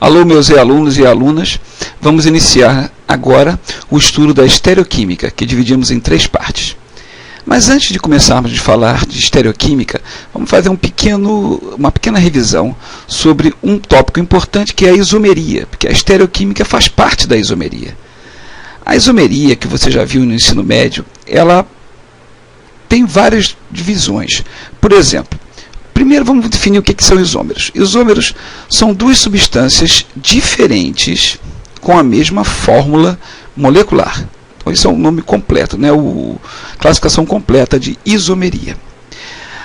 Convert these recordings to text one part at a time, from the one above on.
Alô, meus alunos e alunas, vamos iniciar agora o estudo da estereoquímica, que dividimos em 3 partes. Mas antes de começarmos a falar de estereoquímica, vamos fazer uma pequena revisão sobre um tópico importante, que é a isomeria, porque a estereoquímica faz parte da isomeria. A isomeria, que você já viu no ensino médio, ela tem várias divisões. Por exemplo, primeiro vamos definir o que são isômeros. Isômeros são 2 substâncias diferentes com a mesma fórmula molecular. Então, isso é o nome completo, né? Classificação completa de isomeria.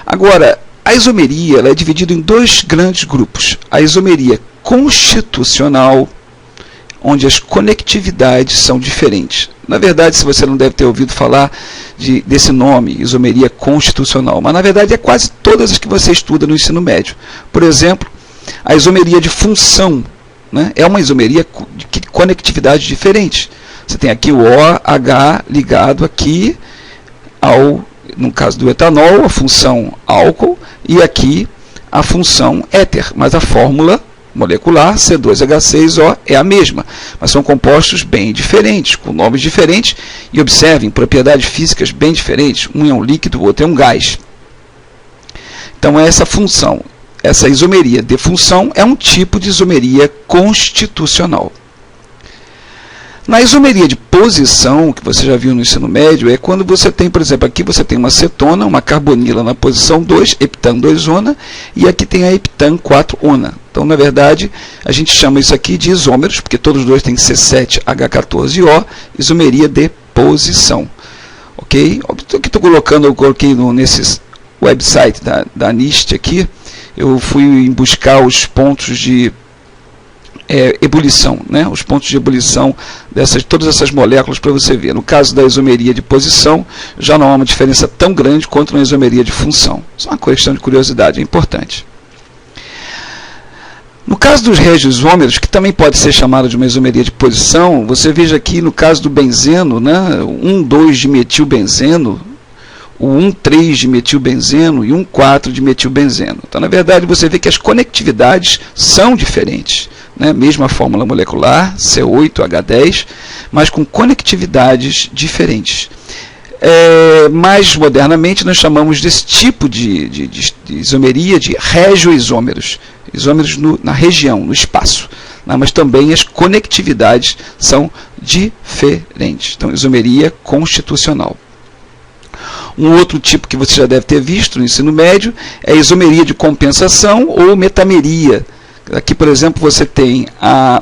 Agora, a isomeria ela é dividida em 2 grandes grupos. A isomeria constitucional, onde as conectividades são diferentes. Na verdade, se você não deve ter ouvido falar desse nome, isomeria constitucional, mas na verdade é quase todas as que você estuda no ensino médio. Por exemplo, a isomeria de função, né? É uma isomeria de conectividade diferente. Você tem aqui o OH ligado aqui no caso do etanol, a função álcool, e aqui a função éter, mas a fórmula molecular, C2H6O, é a mesma, mas são compostos bem diferentes, com nomes diferentes, e observem, propriedades físicas bem diferentes, um é um líquido, o outro é um gás. Então, essa função, essa isomeria de função, é um tipo de isomeria constitucional. Na isomeria de posição, que você já viu no ensino médio, é quando você tem, por exemplo, aqui você tem uma cetona, uma carbonila na posição 2, heptan 2-ona, e aqui tem a heptan 4-ona. Então, na verdade, a gente chama isso aqui de isômeros, porque todos os dois têm C7H14O, isomeria de posição. Ok? O que estou colocando, eu coloquei nesse website da NIST aqui, eu fui buscar os pontos de ebulição, né? Os pontos de ebulição todas essas moléculas para você ver. No caso da isomeria de posição, já não há uma diferença tão grande quanto na isomeria de função. Isso é uma questão de curiosidade, é importante. No caso dos regioisômeros, que também pode ser chamado de uma isomeria de posição, você veja aqui no caso do benzeno, né? 1,2-dimetilbenzeno, o 1,3-dimetilbenzeno e 1,4-dimetilbenzeno. Então, na verdade, você vê que as conectividades são diferentes, né? Mesma fórmula molecular, C8H10, mas com conectividades diferentes. Mais modernamente, nós chamamos desse tipo de isomeria de regioisômeros, isômeros na região, no espaço, né? Mas também as conectividades são diferentes. Então, isomeria constitucional. Um outro tipo que você já deve ter visto no ensino médio é a isomeria de compensação ou metameria. Aqui, por exemplo, você tem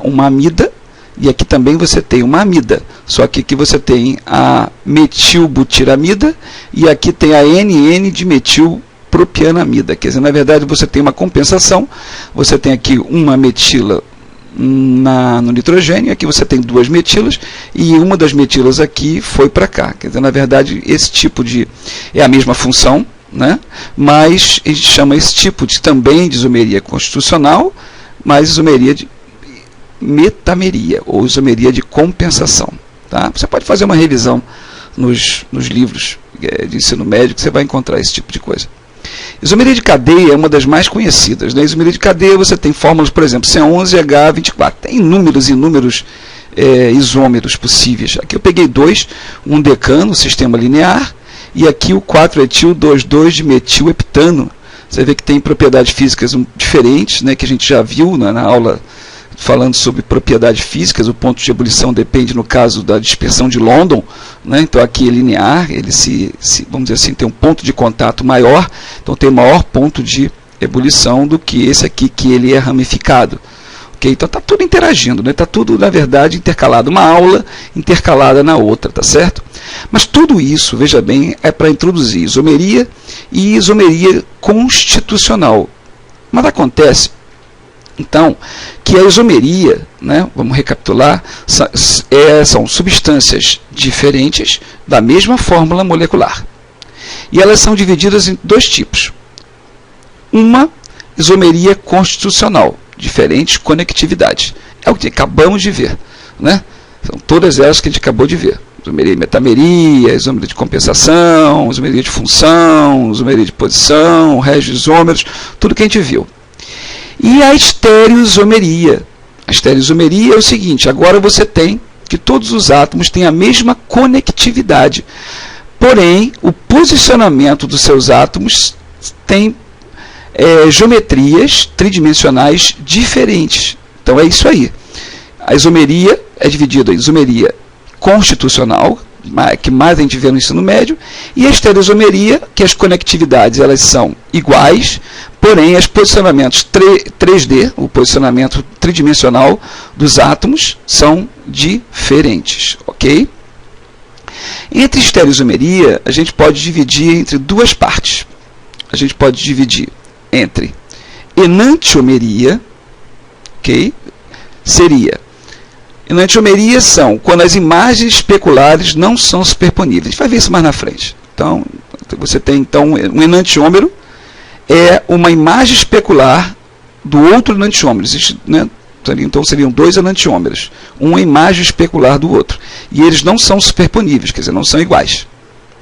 uma amida e aqui também você tem uma amida. Só que aqui você tem a metilbutiramida e aqui tem a NN-dimetilpropianamida. Quer dizer, na verdade, você tem uma compensação. Você tem aqui uma metila no nitrogênio, aqui você tem 2 metilas e uma das metilas aqui foi para cá. Quer dizer, na verdade, esse tipo é a mesma função, né? Mas a gente chama esse tipo também de isomeria constitucional, mas isomeria de metameria ou isomeria de compensação. Tá? Você pode fazer uma revisão nos livros de ensino médio que você vai encontrar esse tipo de coisa. Isomeria de cadeia é uma das mais conhecidas. Na isomeria de cadeia você tem fórmulas, por exemplo, C11H24. Tem inúmeros isômeros possíveis. Aqui eu peguei 2, um decano, sistema linear, e aqui o 4-etil-2,2-dimetiloheptano. Você vê que tem propriedades físicas diferentes, né, que a gente já viu na aula falando sobre propriedades físicas. O ponto de ebulição depende, no caso da dispersão de London, né? Então aqui é linear, ele vamos dizer assim, tem um ponto de contato maior, então tem maior ponto de ebulição do que esse aqui, que ele é ramificado. Okay? Então está tudo interagindo, está, né? Tudo, na verdade, intercalado. Uma aula intercalada na outra, tá certo? Mas tudo isso, veja bem, é para introduzir isomeria e isomeria constitucional. Mas acontece, então, que a isomeria, né, vamos recapitular, são substâncias diferentes da mesma fórmula molecular. E elas são divididas em 2 tipos. Uma, isomeria constitucional, diferentes conectividades. É o que acabamos de ver, né? São todas elas que a gente acabou de ver. Isomeria e metameria, isomeria de compensação, isomeria de função, isomeria de posição, regioisômeros, tudo que a gente viu. E a estereoisomeria, A estereoisomeria é o seguinte: agora você tem que todos os átomos têm a mesma conectividade, porém o posicionamento dos seus átomos tem geometrias tridimensionais diferentes. Então é isso aí. A isomeria é dividida em isomeria constitucional, que mais a gente vê no ensino médio, e a estereoisomeria, que as conectividades elas são iguais, porém os posicionamentos 3D, o posicionamento tridimensional dos átomos, são diferentes, ok? Entre estereoisomeria, a gente pode dividir entre duas partes. A gente pode dividir entre enantiomeria, ok? Enantiomeria são quando as imagens especulares não são superponíveis. A gente vai ver isso mais na frente. Então, você tem então um enantiômero, é uma imagem especular do outro enantiômero. Existe, né? Então seriam dois enantiômeros, uma imagem especular do outro. E eles não são superponíveis, quer dizer, não são iguais.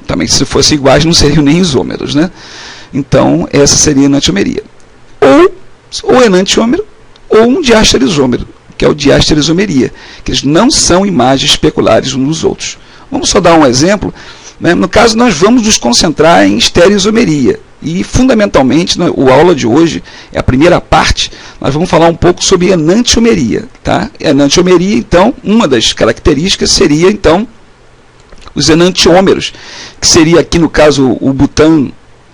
Também, se fossem iguais, não seriam nem isômeros, né? Então, essa seria a enantiomeria. Ou enantiômero, ou um diastereisômero, que é o diastereisomeria, que eles não são imagens especulares uns dos outros. Vamos só dar um exemplo. Né? No caso, nós vamos nos concentrar em estereoisomeria. E, fundamentalmente, a aula de hoje, é a primeira parte, nós vamos falar um pouco sobre enantiomeria. Tá? Enantiomeria, então, uma das características seria, então, os enantiômeros, que seria aqui, no caso, o butan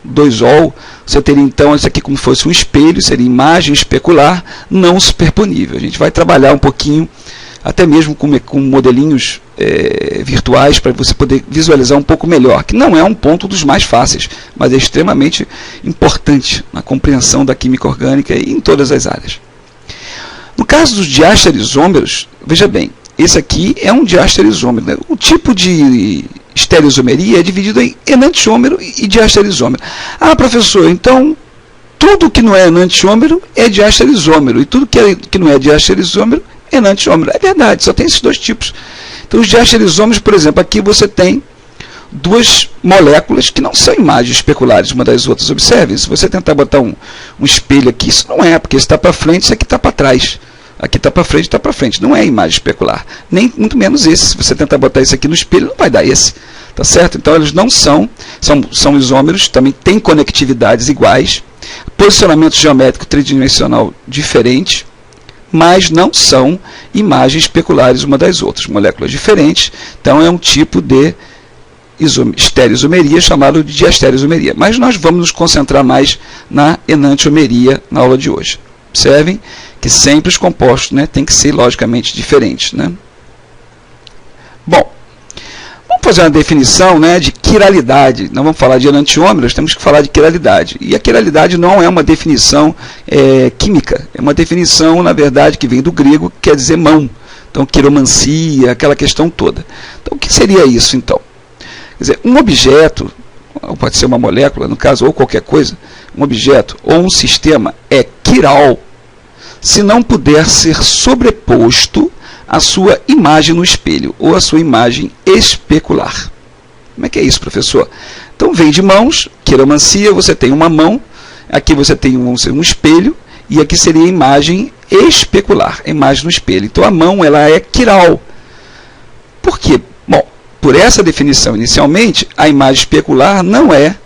2-ol, você teria então isso aqui como se fosse um espelho, seria imagem especular não superponível. A gente vai trabalhar um pouquinho, até mesmo com modelinhos virtuais, para você poder visualizar um pouco melhor, que não é um ponto dos mais fáceis, mas é extremamente importante na compreensão da química orgânica e em todas as áreas. No caso dos diastereisômeros, veja bem, esse aqui é um diastereisômero, né? O tipo de estereoisomeria é dividido em enantiômero e diastereisômero. Ah, professor, então tudo que não é enantiômero é diastereisômero, e tudo que não é diastereisômero é enantiômero. É verdade, só tem esses dois tipos. Então, os diastereisômeros, por exemplo, aqui você tem duas moléculas que não são imagens especulares uma das outras. Observe, se você tentar botar um espelho aqui, isso não é, porque esse está para frente, isso aqui está para trás. Aqui está para frente, está para frente. Não é imagem especular. Nem muito menos esse. Se você tentar botar isso aqui no espelho, não vai dar esse. Tá certo? Então, eles não são isômeros, também têm conectividades iguais, posicionamento geométrico tridimensional diferente, mas não são imagens especulares uma das outras. Moléculas diferentes. Então, é um tipo de estereoisomeria chamado de diastereoisomeria. Mas nós vamos nos concentrar mais na enantiomeria na aula de hoje. Observem que sempre os compostos, né, têm que ser logicamente diferentes. Né? Bom, vamos fazer uma definição, né, de quiralidade. Não vamos falar de enantiômeros, temos que falar de quiralidade. E a quiralidade não é uma definição química, é uma definição, na verdade, que vem do grego, que quer dizer mão. Então, quiromancia, aquela questão toda. Então, o que seria isso, então? Quer dizer, um objeto, ou pode ser uma molécula, no caso, ou qualquer coisa, um objeto ou um sistema é quiral se não puder ser sobreposto à sua imagem no espelho, ou à sua imagem especular. Como é que é isso, professor? Então, vem de mãos, quiromancia, você tem uma mão, aqui você tem um espelho, e aqui seria a imagem especular, a imagem no espelho. Então, a mão ela é quiral. Por quê? Bom, por essa definição, inicialmente, a imagem especular não é.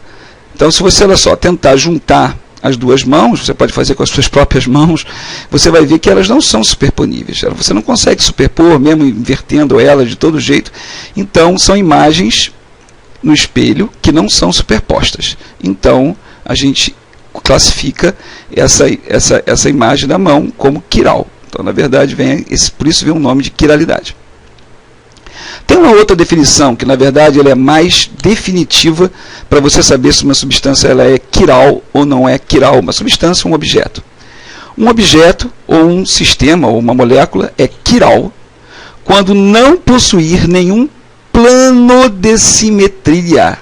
Então, se você, olha só, tentar juntar as duas mãos, você pode fazer com as suas próprias mãos, você vai ver que elas não são superponíveis. Você não consegue superpor, mesmo invertendo elas de todo jeito. Então, são imagens no espelho que não são superpostas. Então, a gente classifica essa imagem da mão como quiral. Então, na verdade, por isso vem o nome de quiralidade. Tem uma outra definição, que na verdade ela é mais definitiva para você saber se uma substância ela é quiral ou não é quiral. Uma substância ou um objeto. Um objeto ou um sistema ou uma molécula é quiral quando não possuir nenhum plano de simetria.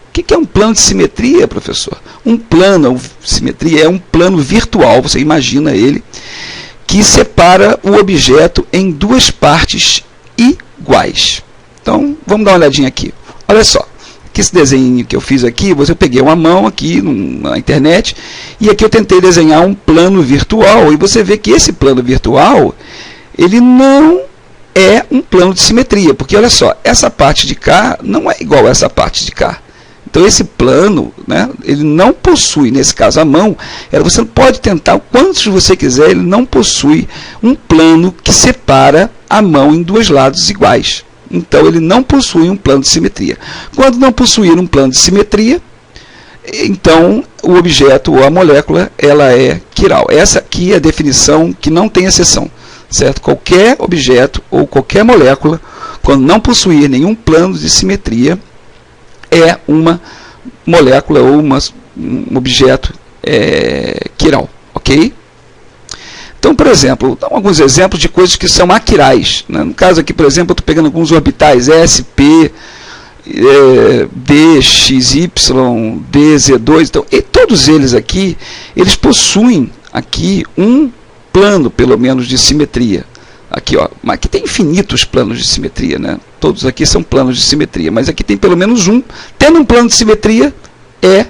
O que é um plano de simetria, professor? Um plano de simetria é um plano virtual, você imagina ele, que separa o objeto em duas partes iguais. Então, vamos dar uma olhadinha aqui. Olha só, que esse desenho que eu fiz aqui, eu peguei uma mão aqui na internet, e aqui eu tentei desenhar um plano virtual, e você vê que esse plano virtual, ele não é um plano de simetria, porque olha só, essa parte de cá não é igual a essa parte de cá. Então esse plano, né, ele não possui, nesse caso a mão, você pode tentar o quantos você quiser, ele não possui um plano que separa a mão em dois lados iguais. Então ele não possui um plano de simetria. Quando não possuir um plano de simetria, então o objeto ou a molécula, ela é quiral. Essa aqui é a definição que não tem exceção, certo? Qualquer objeto ou qualquer molécula, quando não possuir nenhum plano de simetria, é uma molécula ou um objeto quiral, ok? Então, por exemplo, alguns exemplos de coisas que são aquirais, né? No caso aqui, por exemplo, eu estou pegando alguns orbitais S, P, D, X, Y, D, Z2, então, e todos eles aqui, eles possuem aqui um plano, pelo menos, de simetria. Aqui, ó, mas aqui tem infinitos planos de simetria, né? Todos aqui são planos de simetria, mas aqui tem pelo menos um. Tendo um plano de simetria, é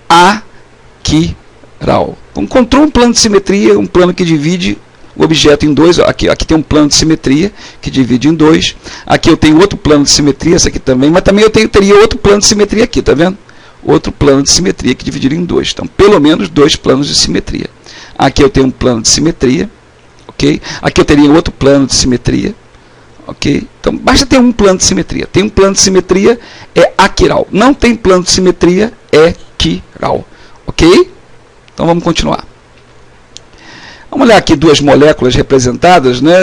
aquiral. Encontrou um plano de simetria, um plano que divide o objeto em dois. Aqui tem um plano de simetria que divide em dois. Aqui eu tenho outro plano de simetria, esse aqui também, mas também eu teria outro plano de simetria aqui, tá vendo? Outro plano de simetria que dividiria em dois. Então, pelo menos dois planos de simetria. Aqui eu tenho um plano de simetria. Okay? Aqui eu teria outro plano de simetria. Okay? Então, basta ter um plano de simetria. Tem um plano de simetria, é aquiral. Não tem plano de simetria, é quiral. Ok? Então, vamos continuar. Vamos olhar aqui duas moléculas representadas, né,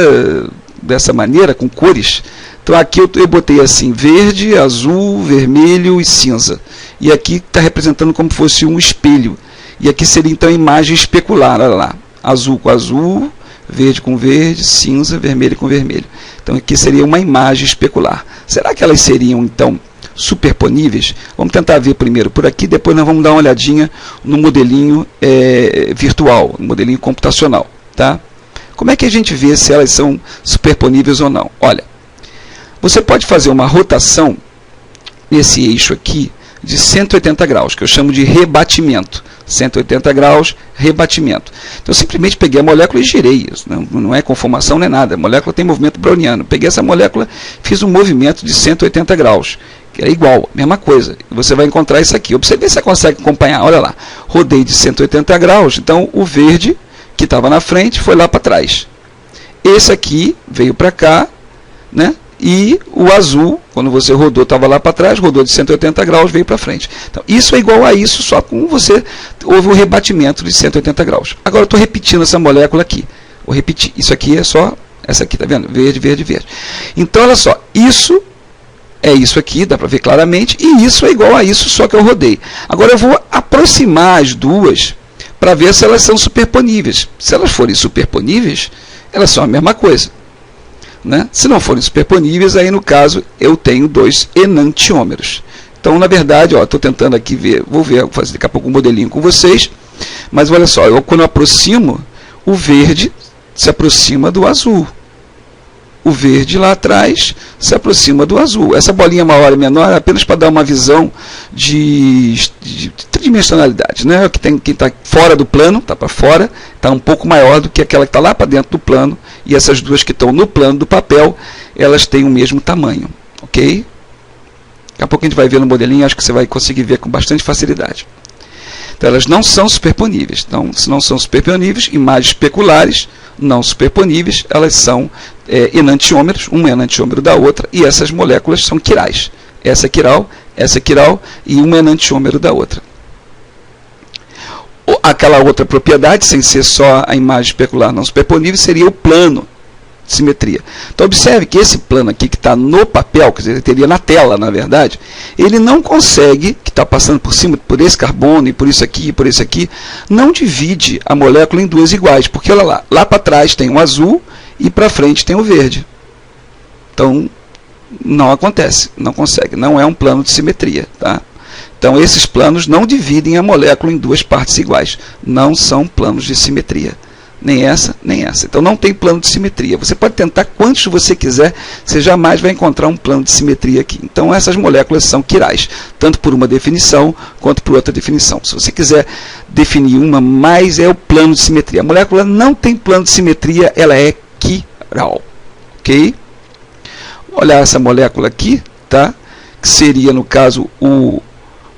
dessa maneira, com cores. Então, aqui eu botei assim, verde, azul, vermelho e cinza. E aqui está representando como se fosse um espelho. E aqui seria, então, a imagem especular. Olha lá. Azul com azul, verde com verde, cinza, vermelho com vermelho. Então aqui seria uma imagem especular. Será que elas seriam então superponíveis? Vamos tentar ver primeiro por aqui, depois nós vamos dar uma olhadinha no modelinho virtual, no modelinho computacional. Tá? Como é que a gente vê se elas são superponíveis ou não? Olha, você pode fazer uma rotação nesse eixo aqui de 180 graus, que eu chamo de rebatimento. 180 graus, rebatimento. Então, eu simplesmente peguei a molécula e girei. Não é conformação nem nada. A molécula tem movimento browniano. Peguei essa molécula, fiz um movimento de 180 graus, que é igual, mesma coisa. Você vai encontrar isso aqui. Observe se você consegue acompanhar. Olha lá. Rodei de 180 graus. Então, o verde, que estava na frente, foi lá para trás. Esse aqui veio para cá, né? E o azul, quando você rodou, estava lá para trás, rodou de 180 graus, veio para frente. Então, isso é igual a isso, só com houve um rebatimento de 180 graus. Agora, eu estou repetindo essa molécula aqui. Vou repetir. Isso aqui é só essa aqui, tá vendo? Verde, verde, verde. Então, olha só. Isso é isso aqui, dá para ver claramente. E isso é igual a isso, só que eu rodei. Agora, eu vou aproximar as duas para ver se elas são superponíveis. Se elas forem superponíveis, elas são a mesma coisa. Né? Se não forem superponíveis, aí no caso eu tenho dois enantiômeros. Então, na verdade, estou tentando aqui ver, vou fazer daqui a pouco um modelinho com vocês, mas olha só, quando eu aproximo, o verde se aproxima do azul. O verde lá atrás se aproxima do azul. Essa bolinha maior e menor é apenas para dar uma visão de tridimensionalidade. Né? Quem está fora do plano, está para fora, está um pouco maior do que aquela que está lá para dentro do plano. E essas duas que estão no plano do papel, elas têm o mesmo tamanho. Ok? Daqui a pouco a gente vai ver no modelinho, acho que você vai conseguir ver com bastante facilidade. Então, elas não são superponíveis. Então, se não são superponíveis, imagens especulares, não superponíveis, elas são enantiômeros, um enantiômero da outra, e essas moléculas são quirais. Essa é quiral e um enantiômero da outra. Aquela outra propriedade, sem ser só a imagem especular não superponível, seria o plano de simetria. Então, observe que esse plano aqui que está no papel, quer dizer, ele teria na tela, na verdade, ele não consegue, que está passando por cima, por esse carbono, e por isso aqui, não divide a molécula em duas iguais, porque olha lá para trás tem o azul e para frente tem o verde. Então, não acontece, não consegue, não é um plano de simetria, tá? Então, esses planos não dividem a molécula em duas partes iguais, não são planos de simetria. nem essa, nem essa. Então não tem plano de simetria. Você pode tentar quantos você quiser, você jamais vai encontrar um plano de simetria aqui. Então essas moléculas são quirais, tanto por uma definição quanto por outra definição. Se você quiser definir uma, mais é o plano de simetria. A molécula não tem plano de simetria, ela é quiral. Ok? Olhar essa molécula aqui, tá? Que seria, no caso, o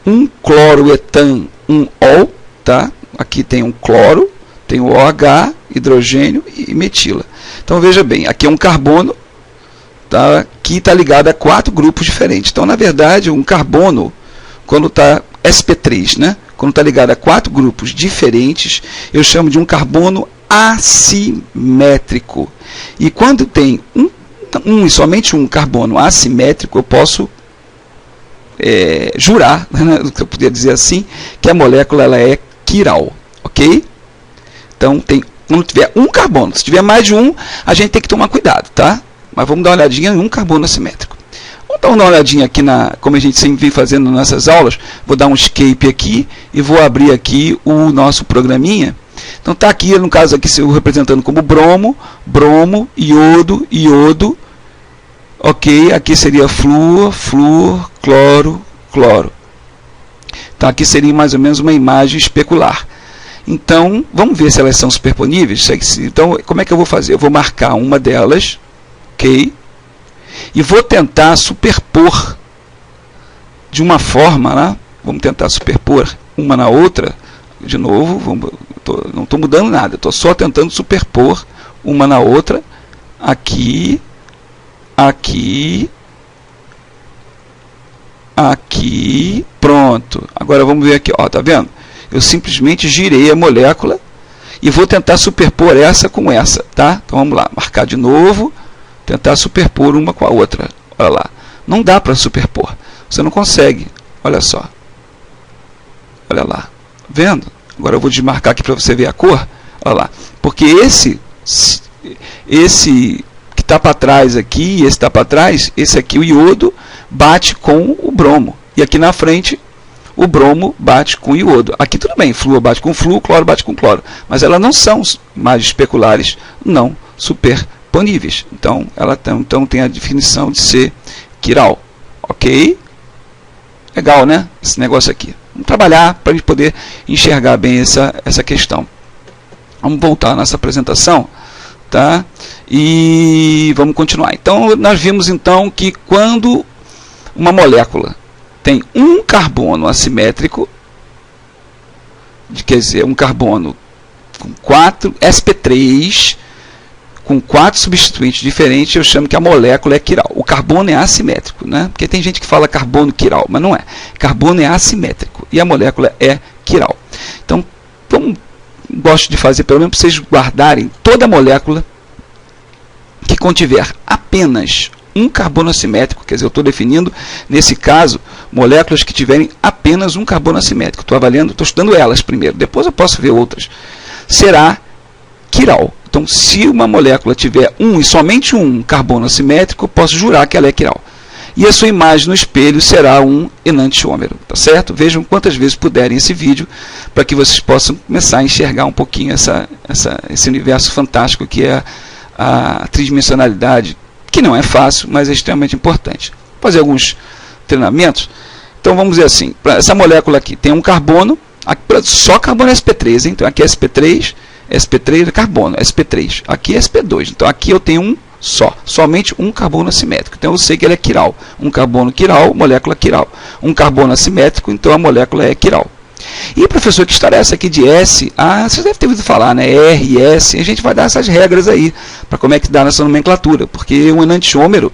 1-cloroetan 1-ol, tá? Aqui tem um cloro, tem o OH, hidrogênio e metila. Então veja bem, aqui é um carbono, tá? Que está ligado a 4 grupos diferentes. Então, na verdade, um carbono, quando está sp3, né? Quando está ligado a 4 grupos diferentes, eu chamo de um carbono assimétrico. E quando tem e somente um carbono assimétrico, eu posso jurar, né, que eu poderia dizer assim, que a molécula ela é quiral, ok? Então, quando tiver um carbono, se tiver mais de um, a gente tem que tomar cuidado, tá? Mas vamos dar uma olhadinha em um carbono assimétrico. Vamos dar uma olhadinha aqui, como a gente sempre vem fazendo nas nossas aulas. Vou dar um escape aqui e vou abrir aqui o nosso programinha. Então, está aqui, no caso aqui, eu representando como bromo, iodo, iodo. Ok, aqui seria flúor, cloro, cloro. Então, aqui seria mais ou menos uma imagem especular. Então, vamos ver se elas são superponíveis. Então, como é que eu vou fazer? Eu vou marcar uma delas, ok? E vou tentar superpor de uma forma, né? Vamos tentar superpor uma na outra. De novo, não estou mudando nada, estou só tentando superpor uma na outra. Aqui, aqui, aqui, pronto. Agora vamos ver aqui, ó, tá vendo? Eu simplesmente girei a molécula e vou tentar superpor essa com essa, tá? Então vamos lá, marcar de novo, tentar superpor uma com a outra. Olha lá, não dá para superpor, você não consegue, olha só. Olha lá, vendo? Agora eu vou desmarcar aqui para você ver a cor, olha lá. Porque esse que está para trás aqui, esse está para trás, esse aqui, o iodo, bate com o bromo. E aqui na frente, o bromo bate com o iodo. Aqui tudo bem, flúor bate com flúor, cloro bate com cloro. Mas elas não são imagens especulares, não superponíveis. Então, ela tem a definição de ser quiral. Ok? Legal, né? Esse negócio aqui. Vamos trabalhar para a gente poder enxergar bem essa questão. Vamos voltar à nossa apresentação. Tá? E vamos continuar. Então, nós vimos então que quando uma molécula tem um carbono assimétrico, quer dizer, um carbono com 4 sp3, com 4 substituintes diferentes, eu chamo que a molécula é quiral. O carbono é assimétrico, né? Porque tem gente que fala carbono quiral, mas não é. Carbono é assimétrico e a molécula é quiral. Então, gosto de fazer, pelo menos para vocês guardarem toda molécula que contiver apenas um carbono assimétrico, quer dizer, eu estou definindo, nesse caso, moléculas que tiverem apenas um carbono assimétrico. Estou avaliando, estou estudando elas primeiro, depois eu posso ver outras. Será quiral. Então, se uma molécula tiver um e somente um carbono assimétrico, eu posso jurar que ela é quiral. E a sua imagem no espelho será um enantiômero, tá certo? Vejam quantas vezes puderem esse vídeo, para que vocês possam começar a enxergar um pouquinho esse universo fantástico que é a tridimensionalidade, que não é fácil, mas é extremamente importante. Vou fazer alguns treinamentos. Então vamos dizer assim, essa molécula aqui tem um carbono, só carbono sp3, hein? Então aqui é sp3 é carbono, sp3, aqui é sp2, então aqui eu tenho um somente um carbono assimétrico, então eu sei que ele é quiral. Um carbono quiral, molécula quiral. Um carbono assimétrico, então a molécula é quiral. E professor, que história é essa aqui de S? Ah, vocês devem ter ouvido falar, né? R, S, a gente vai dar essas regras aí, para como é que dá nessa nomenclatura, porque um enantiômero,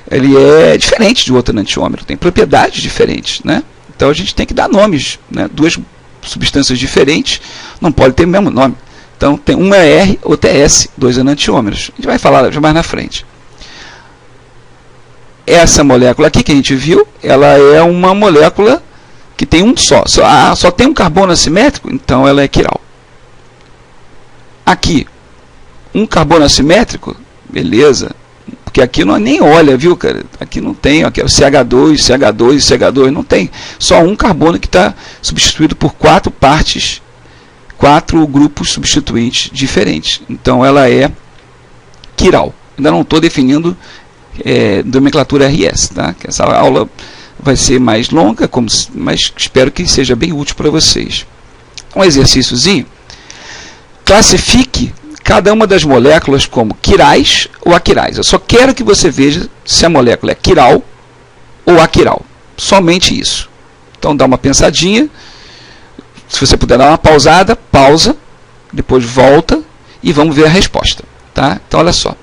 ele é diferente de outro enantiômero, tem propriedades diferentes, né? Então a gente tem que dar nomes, né? Duas substâncias diferentes não podem ter o mesmo nome. Então, tem um é R, outro é S, 2 enantiômeros. A gente vai falar já mais na frente. Essa molécula aqui que a gente viu, ela é uma molécula que tem um só tem um carbono assimétrico, então ela é quiral. Aqui, um carbono assimétrico, beleza, porque aqui não nem olha, viu, cara? Aqui não tem, aqui é o CH2, CH2, CH2, não tem. Só um carbono que está substituído por 4 partes 4 grupos substituintes diferentes. Então ela é quiral. Ainda não estou definindo nomenclatura RS, tá? Que essa aula vai ser mais longa, mas espero que seja bem útil para vocês. Um exercíciozinho. Classifique cada uma das moléculas como quirais ou aquirais. Eu só quero que você veja se a molécula é quiral ou aquiral. Somente isso. Então dá uma pensadinha. Se você puder dar uma pausada, pausa, depois volta e vamos ver a resposta. Tá? Então olha só.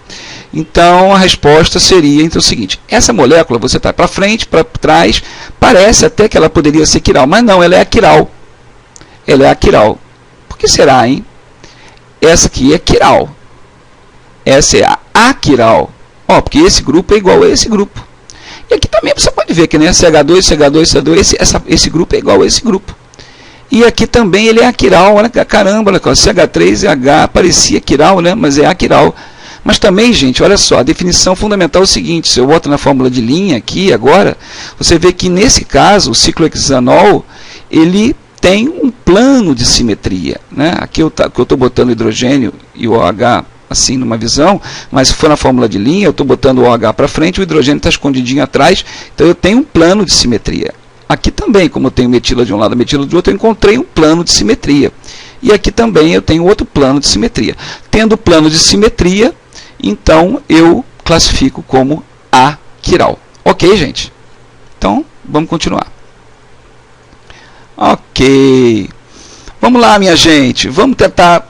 Então a resposta seria então, o seguinte: essa molécula você está para frente, para trás, parece até que ela poderia ser quiral, mas não, ela é aquiral. Ela é aquiral. Por que será, hein? Essa aqui é quiral. Essa é a aquiral. Ó, porque esse grupo é igual a esse grupo. E aqui também você pode ver que né, CH2, CH2, CH2, esse grupo é igual a esse grupo. E aqui também ele é aquiral. Olha, caramba, olha, CH3H parecia quiral, né? Mas é aquiral. Mas também, gente, olha só, a definição fundamental é o seguinte: se eu boto na fórmula de linha aqui agora, você vê que nesse caso o ciclohexanol ele tem um plano de simetria, né? Aqui eu estou botando o hidrogênio e o OH assim numa visão, mas se for na fórmula de linha, eu estou botando o OH para frente, o hidrogênio está escondidinho atrás, então eu tenho um plano de simetria. Aqui também, como eu tenho metila de um lado e metila do outro, eu encontrei um plano de simetria. E aqui também eu tenho outro plano de simetria. Tendo plano de simetria, então eu classifico como aquiral. Ok, gente? Então, vamos continuar. Ok. Vamos lá, minha gente. Vamos tentar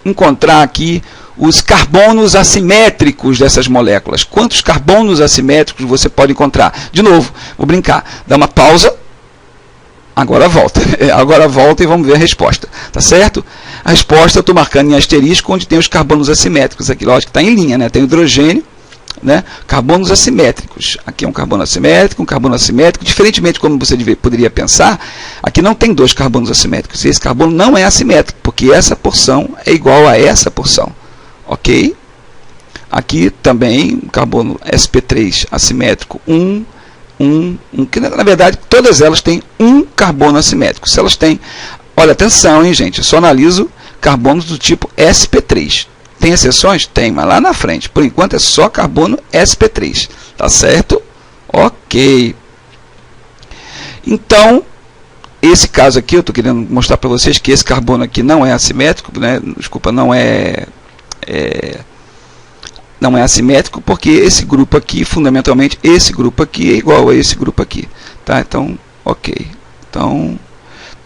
encontrar aqui os carbonos assimétricos dessas moléculas. Quantos carbonos assimétricos você pode encontrar? De novo, vou brincar. Dá uma pausa. Agora volta. Agora volta e vamos ver a resposta. Tá certo? A resposta eu estou marcando em asterisco onde tem os carbonos assimétricos. Aqui, lógico que está em linha, né? Tem o hidrogênio, né? Carbonos assimétricos. Aqui é um carbono assimétrico. Diferentemente como você poderia pensar, aqui não tem 2 carbonos assimétricos. Esse carbono não é assimétrico, porque essa porção é igual a essa porção. Ok? Aqui também um carbono sp3 assimétrico 1, que na verdade todas elas têm um carbono assimétrico. Se elas têm, olha, atenção, hein, gente, eu só analiso carbonos do tipo sp3. Tem exceções? Tem, mas lá na frente, por enquanto é só carbono sp3, tá certo? Ok. Então, esse caso aqui, eu estou querendo mostrar para vocês que esse carbono aqui não é assimétrico, né? Desculpa, não é assimétrico, porque esse grupo aqui, fundamentalmente, esse grupo aqui é igual a esse grupo aqui. Tá? Então, ok. Então,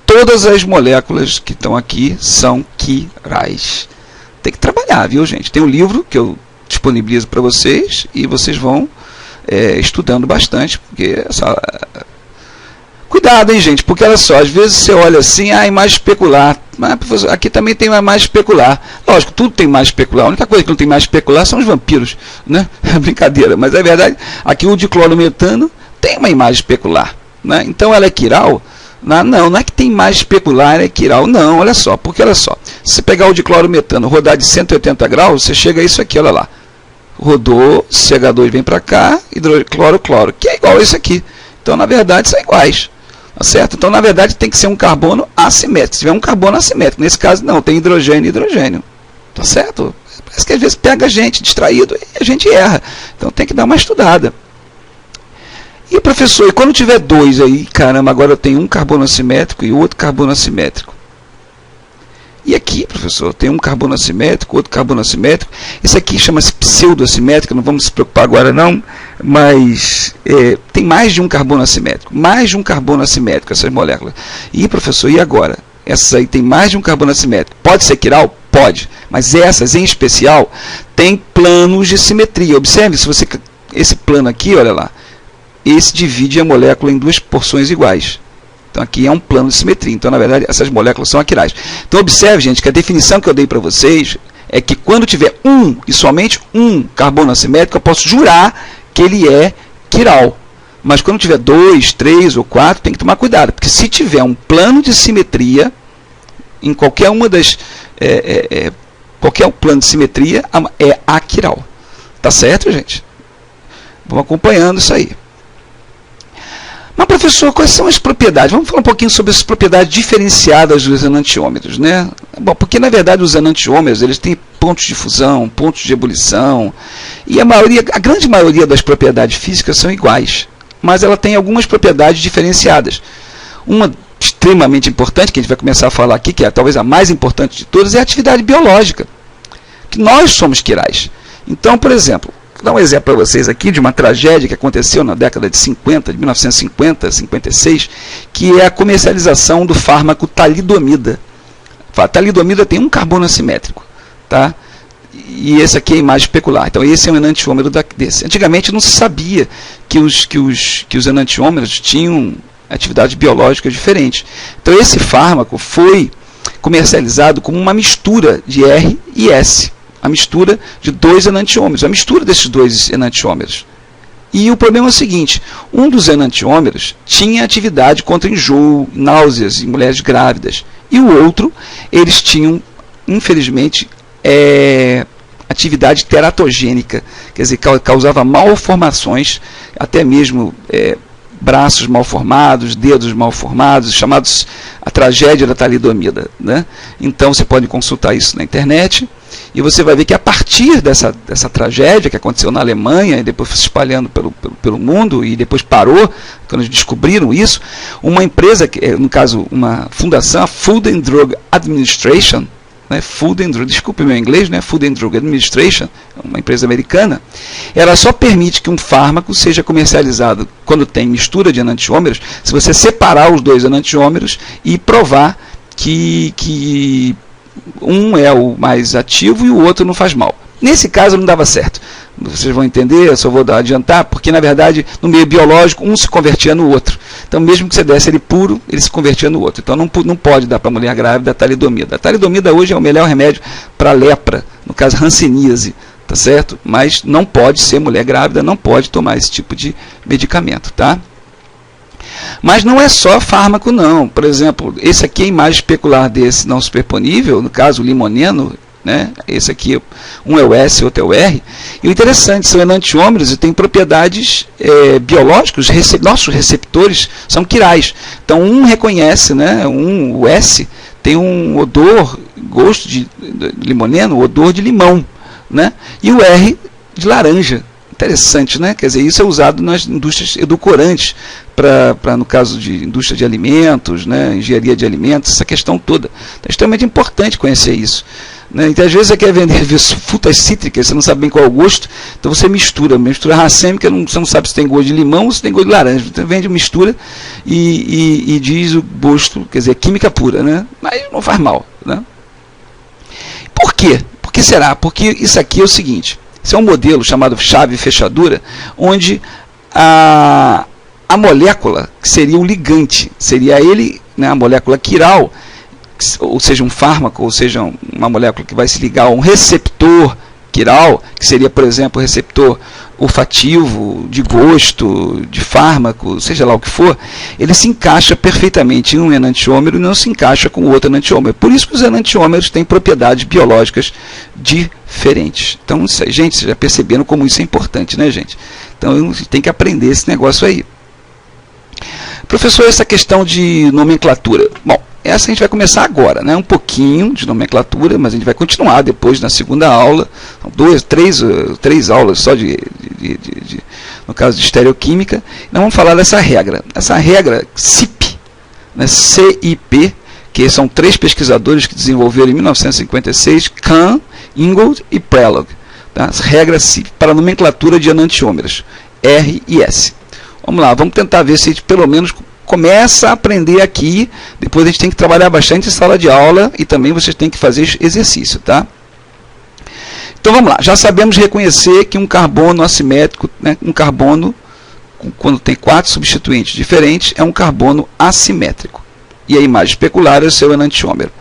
todas as moléculas que estão aqui são quirais. Tem que trabalhar, viu, gente? Tem um livro que eu disponibilizo para vocês e vocês vão estudando bastante, porque cuidado, hein, gente, porque olha só, às vezes você olha assim, a imagem especular, mas aqui também tem uma imagem especular. Lógico, tudo tem imagem especular. A única coisa que não tem imagem especular são os vampiros, né? É brincadeira, mas é verdade. Aqui o diclorometano tem uma imagem especular, né? Então ela é quiral? Não é que tem imagem especular, é quiral. Não, olha só, porque olha só, se você pegar o diclorometano, rodar de 180 graus, você chega a isso aqui, olha lá. Rodou, CH2 vem para cá, cloro, que é igual a isso aqui. Então, na verdade, são iguais. Tá certo? Então, na verdade, tem que ser um carbono assimétrico. Se tiver um carbono assimétrico, nesse caso, não, tem hidrogênio e hidrogênio. Tá certo? Parece que às vezes pega a gente distraído e a gente erra. Então, tem que dar uma estudada. E, professor, e quando tiver 2 aí, caramba, agora eu tenho um carbono assimétrico e outro carbono assimétrico. E aqui, professor, tem um carbono assimétrico, outro carbono assimétrico. Isso aqui chama-se pseudoassimétrico, não vamos se preocupar agora não, mas tem mais de um carbono assimétrico. Mais de um carbono assimétrico, essas moléculas. E, professor, e agora? Essas aí tem mais de um carbono assimétrico. Pode ser quiral? Pode. Mas essas, em especial, têm planos de simetria. Observe, se você, esse plano aqui, olha lá, esse divide a molécula em 2 porções iguais. Então, aqui é um plano de simetria. Então, na verdade, essas moléculas são aquirais. Então, observe, gente, que a definição que eu dei para vocês é que quando tiver um e somente um carbono assimétrico, eu posso jurar que ele é quiral. Mas quando tiver 2, 3 ou 4, tem que tomar cuidado. Porque se tiver um plano de simetria, em qualquer uma das... qualquer plano de simetria, é aquiral. Tá certo, gente? Vamos acompanhando isso aí. Mas, professor, quais são as propriedades? Vamos falar um pouquinho sobre as propriedades diferenciadas dos enantiômeros, né? Bom, porque, na verdade, os enantiômeros, eles têm pontos de fusão, pontos de ebulição, e a grande maioria das propriedades físicas são iguais, mas ela tem algumas propriedades diferenciadas. Uma extremamente importante, que a gente vai começar a falar aqui, que é talvez a mais importante de todas, é a atividade biológica, que nós somos quirais. Então, por exemplo, vou dar um exemplo para vocês aqui de uma tragédia que aconteceu na década de 50, de 1950, 56, que é a comercialização do fármaco talidomida. A talidomida tem um carbono assimétrico, tá? E esse aqui é a imagem especular. Então, esse é um enantiômero desse. Antigamente não se sabia que os enantiômeros tinham atividades biológicas diferentes. Então, esse fármaco foi comercializado como uma mistura de R e S. A mistura de dois enantiômeros, a mistura desses dois enantiômeros. E o problema é o seguinte, um dos enantiômeros tinha atividade contra enjoo, náuseas em mulheres grávidas, e o outro, eles tinham, infelizmente, atividade teratogênica, quer dizer, causava malformações, até mesmo braços mal formados, dedos mal formados, chamados a tragédia da talidomida, né? Então você pode consultar isso na internet e você vai ver que a partir dessa tragédia que aconteceu na Alemanha e depois foi se espalhando pelo mundo e depois parou, quando eles descobriram isso, uma empresa, no caso uma fundação, a Food and Drug Administration, né, desculpe meu inglês, né, Food and Drug Administration, uma empresa americana, ela só permite que um fármaco seja comercializado quando tem mistura de enantiômeros, se você separar os dois enantiômeros e provar que um é o mais ativo e o outro não faz mal. Nesse caso não dava certo. Vocês vão entender, eu só vou adiantar, porque na verdade no meio biológico um se convertia no outro. Então mesmo que você desse ele puro, ele se convertia no outro. Então não pode dar para a mulher grávida a talidomida. A talidomida hoje é o melhor remédio para lepra, no caso hanseníase, tá certo? Mas não pode ser mulher grávida, não pode tomar esse tipo de medicamento, tá? Mas não é só fármaco não. Por exemplo, esse aqui é a imagem especular desse não superponível, no caso o limoneno, né? Esse aqui, um é o S, outro é o R. E o interessante, são enantiômeros e têm propriedades biológicas, nossos receptores são quirais. Então um reconhece, né? O S tem um odor, gosto de limoneno, odor de limão, né? E o R de laranja. Interessante, né? Quer dizer, isso é usado nas indústrias edulcorantes, no caso de indústria de alimentos, né? Engenharia de alimentos, essa questão toda. Então, é extremamente importante conhecer isso. Né? Então, às vezes você quer vender frutas cítricas, você não sabe bem qual é o gosto, então você mistura racêmica, você não sabe se tem gosto de limão ou se tem gosto de laranja. Você vende, mistura e diz o gosto, quer dizer, química pura, né? Mas não faz mal. Né? Por quê? Por que será? Porque isso aqui é o seguinte, esse é um modelo chamado chave fechadura, onde a molécula, que seria o ligante, seria ele, né, a molécula quiral, ou seja, um fármaco, ou seja, uma molécula que vai se ligar a um receptor quiral, que seria, por exemplo, o receptor olfativo, de gosto, de fármaco, seja lá o que for, ele se encaixa perfeitamente em um enantiômero e não se encaixa com o outro enantiômero. Por isso que os enantiômeros têm propriedades biológicas diferentes. Então, gente, vocês já perceberam como isso é importante, né, gente? Então, tem que aprender esse negócio aí. Professor, essa questão de nomenclatura. Bom, essa a gente vai começar agora, né? Um pouquinho de nomenclatura, mas a gente vai continuar depois na segunda aula. São três aulas só no caso de estereoquímica. Nós vamos falar dessa regra. Essa regra CIP, né? CIP, que são 3 pesquisadores que desenvolveram em 1956, Kahn, Ingold e Prelog. Tá? As regras CIP para nomenclatura de enantiômeros, R e S. Vamos lá, vamos tentar ver se a gente pelo menos começa a aprender aqui. Depois a gente tem que trabalhar bastante em sala de aula e também vocês têm que fazer exercício, tá? Então vamos lá, já sabemos reconhecer que um carbono assimétrico, né, um carbono, quando tem 4 substituintes diferentes, é um carbono assimétrico. E a imagem especular é o seu enantiômero.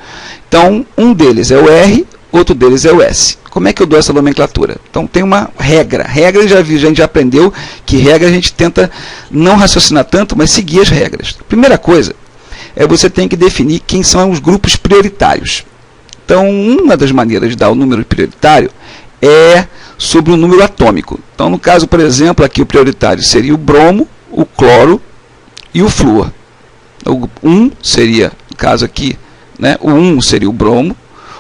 Então, um deles é o R, outro deles é o S. Como é que eu dou essa nomenclatura? Então tem uma regra. Regra, a gente já aprendeu que regra a gente tenta não raciocinar tanto, mas seguir as regras. Primeira coisa, você tem que definir quem são os grupos prioritários. Então, uma das maneiras de dar o número prioritário é sobre o número atômico. Então, no caso, por exemplo, aqui o prioritário seria o bromo, o cloro, e o flúor. O 1 seria, no caso aqui, né, o 1 seria o bromo,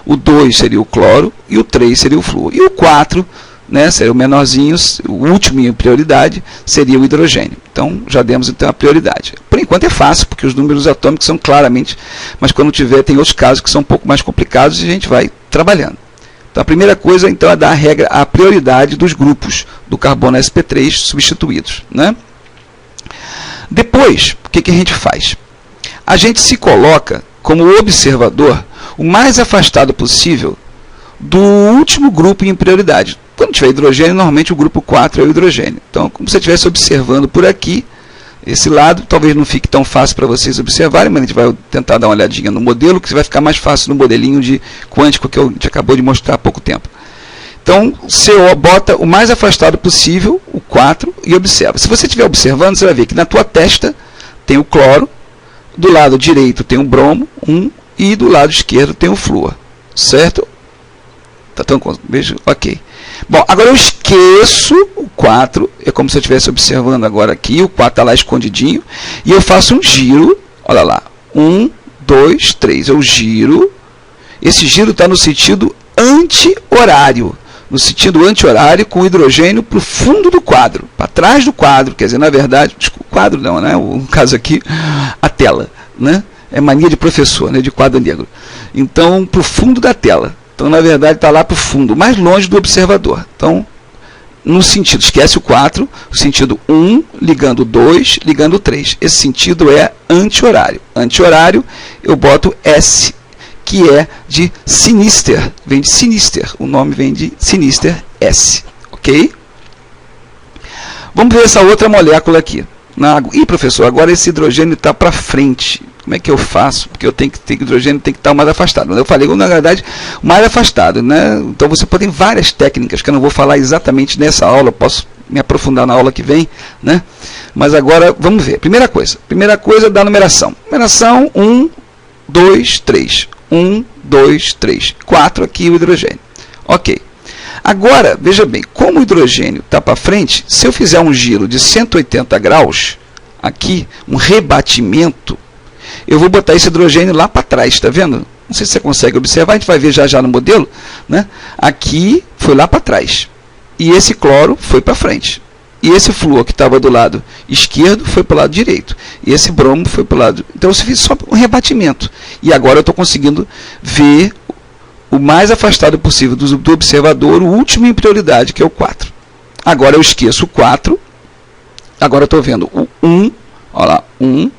o 2 seria o cloro e o 3 seria o flúor. E o 4, né, seria o menorzinho, o último em prioridade seria o hidrogênio. Então, já demos então a prioridade. Por enquanto é fácil, porque os números atômicos são claramente, mas quando tiver, tem outros casos que são um pouco mais complicados e a gente vai trabalhando. Então, a primeira coisa, então, é dar a prioridade dos grupos do carbono sp3 substituídos, né? Depois, o que a gente faz? A gente se coloca como observador o mais afastado possível do último grupo em prioridade. Quando tiver hidrogênio, normalmente o grupo 4 é o hidrogênio. Então, como se você estivesse observando por aqui, esse lado, talvez não fique tão fácil para vocês observarem, mas a gente vai tentar dar uma olhadinha no modelo, que vai ficar mais fácil no modelinho de quântico que a gente acabou de mostrar há pouco tempo. Então, você bota o mais afastado possível, o 4, e observa. Se você estiver observando, você vai ver que na tua testa tem o cloro, do lado direito tem o bromo, 1, e do lado esquerdo tem o flúor. Certo? Tá tão veja, ok. Bom, agora eu esqueço o 4, é como se eu estivesse observando agora aqui, o 4 está lá escondidinho, e eu faço um giro, olha lá, 1, 2, 3, eu giro, esse giro está no sentido anti-horário, com o hidrogênio para o fundo do quadro, para trás do quadro, quer dizer, na verdade, o quadro não, né? No caso aqui, a tela, né? É mania de professor, né? De quadro negro. Então, para o fundo da tela. Então, na verdade, está lá para o fundo, mais longe do observador. Então, no sentido, esquece o 4, o sentido 1, ligando 2, ligando 3. Esse sentido é anti-horário. Anti-horário, eu boto S, que é de sinister, vem de sinister, o nome vem de sinister S, ok? Vamos ver essa outra molécula aqui. Ih, professor, agora esse hidrogênio está para frente. Como é que eu faço? Porque eu tenho que ter hidrogênio, tem que estar mais afastado. Eu falei, na verdade, mais afastado, né? Então você pode ter várias técnicas, que eu não vou falar exatamente nessa aula, eu posso me aprofundar na aula que vem, né? Mas agora, vamos ver. Primeira coisa da numeração. Numeração 1, 2, 3. 1, 2, 3. 4 aqui o hidrogênio. Ok. Agora, veja bem, como o hidrogênio está para frente, se eu fizer um giro de 180 graus, aqui, um rebatimento, eu vou botar esse hidrogênio lá para trás, está vendo? Não sei se você consegue observar, a gente vai ver já no modelo, né? Aqui foi lá para trás. E esse cloro foi para frente. E esse flúor que estava do lado esquerdo foi para o lado direito. E esse bromo foi para o lado... Então, eu fiz só um rebatimento. E agora eu estou conseguindo ver o mais afastado possível do observador, o último em prioridade, que é o 4. Agora eu esqueço o 4. Agora eu estou vendo o 1. Olha lá, 1,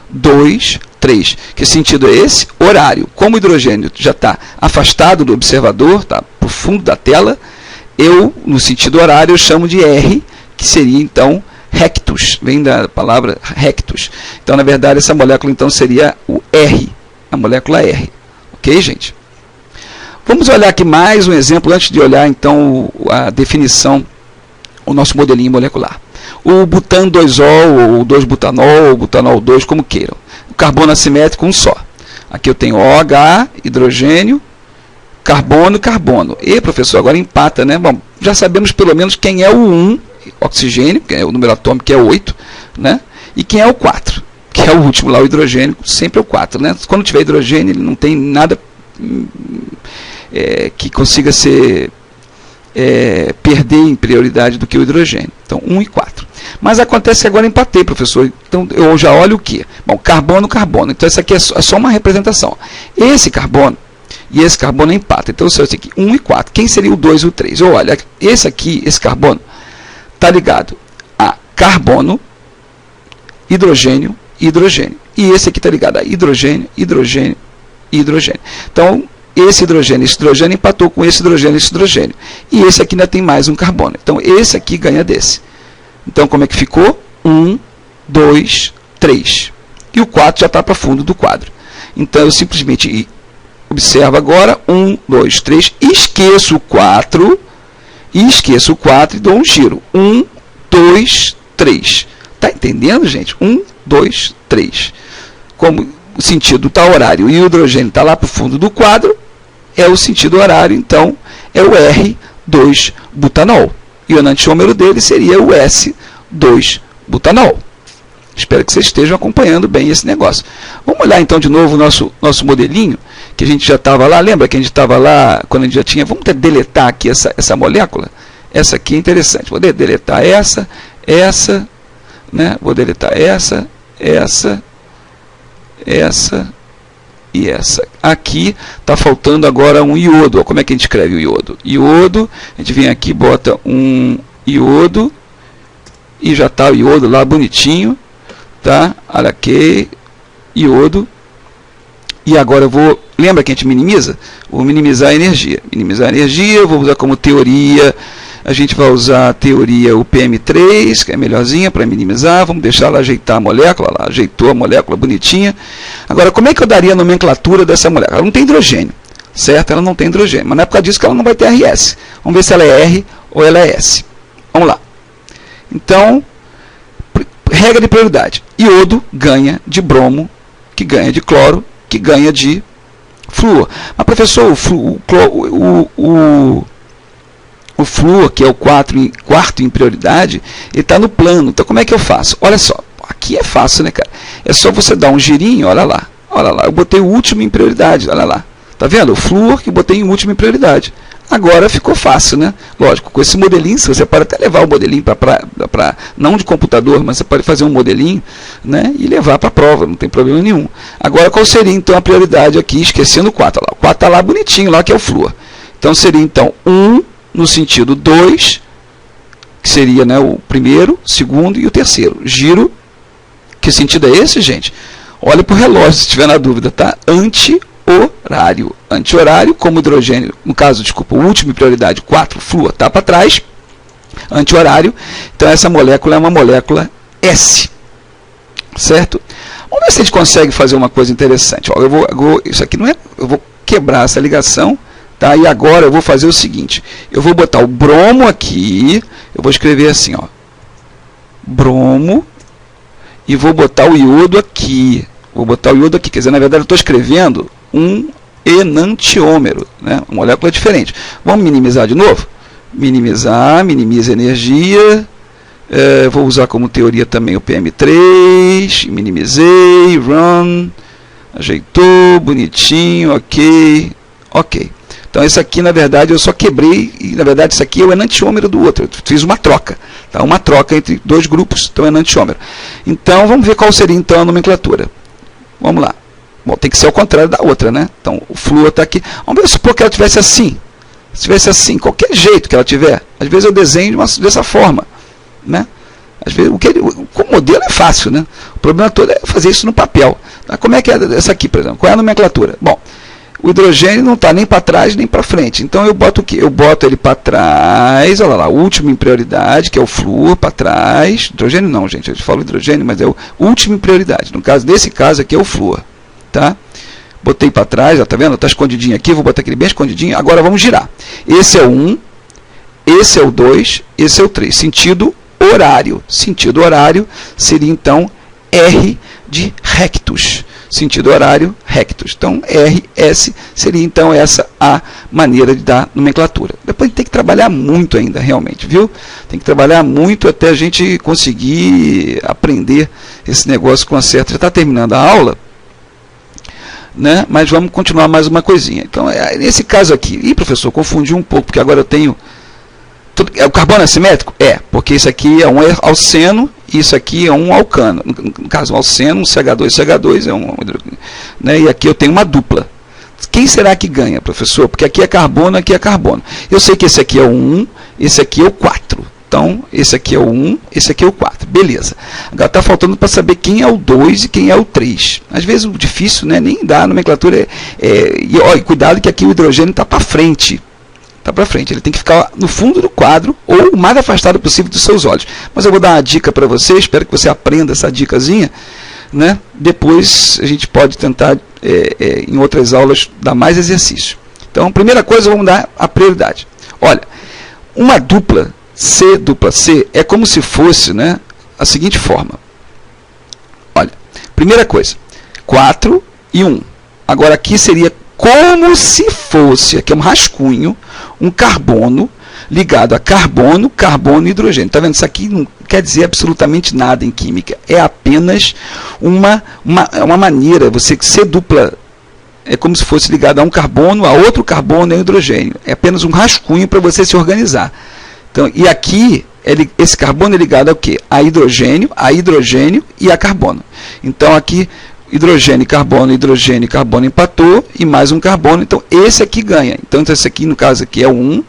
2, 3. Que sentido é esse? Horário. Como o hidrogênio já está afastado do observador, está para o fundo da tela, eu, no sentido horário, eu chamo de R, que seria, então, rectus. Vem da palavra rectus. Então, na verdade, essa molécula, então, seria o R, a molécula R. Ok, gente? Vamos olhar aqui mais um exemplo, antes de olhar, então, a definição, o nosso modelinho molecular. O butan 2-ol, ou 2-butanol, ou butanol 2, como queiram. O carbono assimétrico, um só. Aqui eu tenho OH, hidrogênio, carbono, carbono. E, professor, agora empata, né? Bom, já sabemos pelo menos quem é o 1, oxigênio, que é o número atômico, que é 8, né? E quem é o 4, que é o último lá, o hidrogênio, sempre é o 4, né? Quando tiver hidrogênio, ele não tem nada que consiga ser perder em prioridade do que o hidrogênio. Então, 1 e 4. Mas acontece que agora empatei, professor. Então, eu já olho o quê? Bom, carbono, carbono. Então, isso aqui é só uma representação. Esse carbono e esse carbono empata. Então, eu sei aqui, 1 e 4. Quem seria o 2 e o 3? Olha, esse aqui, esse carbono, está ligado a carbono, hidrogênio e hidrogênio. E esse aqui está ligado a hidrogênio, hidrogênio e hidrogênio. Então, esse hidrogênio empatou com esse hidrogênio. E esse aqui ainda tem mais um carbono. Então, esse aqui ganha desse. Então, como é que ficou? 1, 2, 3. E o 4 já está para fundo do quadro. Então, eu simplesmente observo agora, 1, 2, 3, esqueço o 4, e dou um giro. 1, 2, 3. Está entendendo, gente? 1, 2, 3. Como o sentido está horário e o hidrogênio está lá para o fundo do quadro, é o sentido horário, então, é o R2-butanol. E o enantiomer dele seria o S2-butanol. Espero que vocês estejam acompanhando bem esse negócio. Vamos olhar então de novo o nosso modelinho, que a gente já estava lá. Lembra que a gente estava lá quando a gente já tinha... Vamos deletar aqui essa molécula? Essa aqui é interessante. Vou deletar essa, né? Vou deletar essa e essa. Aqui está faltando agora um iodo. Como é que a gente escreve o iodo? Iodo, a gente vem aqui, bota um iodo, e já está o iodo lá bonitinho, tá? Olha aqui, iodo. E agora eu vou... Lembra que a gente minimiza? Vou minimizar a energia. Minimizar a energia, eu vou usar como teoria... A gente vai usar a teoria UPM3, que é melhorzinha para minimizar. Vamos deixar ela ajeitar a molécula. Ela ajeitou a molécula bonitinha. Agora, como é que eu daria a nomenclatura dessa molécula? Ela não tem hidrogênio, certo? Ela não tem hidrogênio, mas não é por causa disso que ela não vai ter RS. Vamos ver se ela é R ou ela é S. Vamos lá. Então, regra de prioridade. Iodo ganha de bromo, que ganha de cloro, que ganha de flúor. Mas, professor, o flúor, que é o quarto em prioridade, ele está no plano. Então, como é que eu faço? Olha só, aqui é fácil, né, cara? É só você dar um girinho, olha lá. Eu botei o último em prioridade, olha lá. Tá vendo? O flúor que eu botei em último em prioridade. Agora ficou fácil, né? Lógico, com esse modelinho, você pode até levar o modelinho para não de computador, mas você pode fazer um modelinho, né, e levar para a prova, não tem problema nenhum. Agora, qual seria, então, a prioridade aqui? Esquecendo o 4, lá. O 4 está lá bonitinho, lá que é o flúor. Então, seria, então, 1 no sentido 2, que seria, né, o primeiro, segundo e o terceiro. Giro, que sentido é esse, gente? Olha para o relógio, se estiver na dúvida, tá? Anti-horário. Anti-horário, como hidrogênio, no caso, desculpa, o último em prioridade, 4, flúor, está para trás. Anti-horário, então essa molécula é uma molécula S. Certo? Vamos ver se a gente consegue fazer uma coisa interessante. Ó, isso aqui não é... Eu vou quebrar essa ligação. Tá? E agora eu vou fazer o seguinte, eu vou botar o bromo aqui, eu vou escrever assim, ó, bromo, e vou botar o iodo aqui, quer dizer, na verdade eu estou escrevendo um enantiômero, né? Uma molécula diferente. Vamos minimizar de novo? Minimiza energia, vou usar como teoria também o PM3, minimizei, run, ajeitou, bonitinho, ok. Então, esse aqui, na verdade, eu só quebrei, e, na verdade, isso aqui é o enantiômero do outro. Eu fiz uma troca, tá? Uma troca entre dois grupos, então, enantiômero. Então, vamos ver qual seria, então, a nomenclatura. Vamos lá. Bom, tem que ser ao contrário da outra, né? Então, o flúor está aqui. Vamos ver, supor que ela tivesse assim. Se tivesse assim, qualquer jeito que ela tiver. Às vezes eu desenho dessa forma, né? Às vezes, o modelo é fácil, né? O problema todo é fazer isso no papel. Tá? Como é que é essa aqui, por exemplo? Qual é a nomenclatura? Bom, o hidrogênio não está nem para trás nem para frente. Então eu boto o quê? Eu boto ele para trás, olha lá, o último em prioridade, que é o flúor, para trás. Hidrogênio não, gente, eu falo hidrogênio, mas é o último em prioridade. No caso, nesse caso aqui é o flúor. Tá? Botei para trás, ó, tá vendo? Está escondidinho aqui, vou botar aquele bem escondidinho. Agora vamos girar. Esse é o 1, esse é o 2, esse é o 3. Sentido horário. Sentido horário seria então R de rectus. Sentido horário, rectus. Então, RS seria, então, essa a maneira de dar nomenclatura. Depois tem que trabalhar muito ainda, realmente, viu? Tem que trabalhar muito até a gente conseguir aprender esse negócio com certo. Já está terminando a aula, né? Mas vamos continuar mais uma coisinha. Então, nesse caso aqui, professor, confundi um pouco, porque agora eu tenho... O carbono assimétrico? Porque isso aqui é um alceno e isso aqui é um alcano. No caso, um alceno, um CH2 é um... Né? E aqui eu tenho uma dupla. Quem será que ganha, professor? Porque aqui é carbono, aqui é carbono. Eu sei que esse aqui é o 1, esse aqui é o 4. Então, esse aqui é o 1, esse aqui é o 4. Beleza. Agora está faltando para saber quem é o 2 e quem é o 3. Às vezes o difícil, né, nem dá a nomenclatura. E cuidado que aqui o hidrogênio está para frente. Está para frente. Ele tem que ficar no fundo do quadro ou o mais afastado possível dos seus olhos. Mas eu vou dar uma dica para você. Espero que você aprenda essa dicasinha. Né? Depois a gente pode tentar, em outras aulas, dar mais exercício. Então, primeira coisa, vamos dar a prioridade. Olha, uma dupla C é como se fosse, né, a seguinte forma. Olha, primeira coisa, 4 e 1. Agora aqui seria como se fosse, aqui é um rascunho, um carbono, ligado a carbono, carbono e hidrogênio. Está vendo? Isso aqui não quer dizer absolutamente nada em química. É apenas uma maneira, você ser dupla, é como se fosse ligado a um carbono, a outro carbono e a hidrogênio. É apenas um rascunho para você se organizar. Então, e aqui, esse carbono é ligado ao quê? A hidrogênio e a carbono. Então, aqui, hidrogênio e carbono empatou, e mais um carbono, então esse aqui ganha. Então, esse aqui, no caso aqui, é o 1,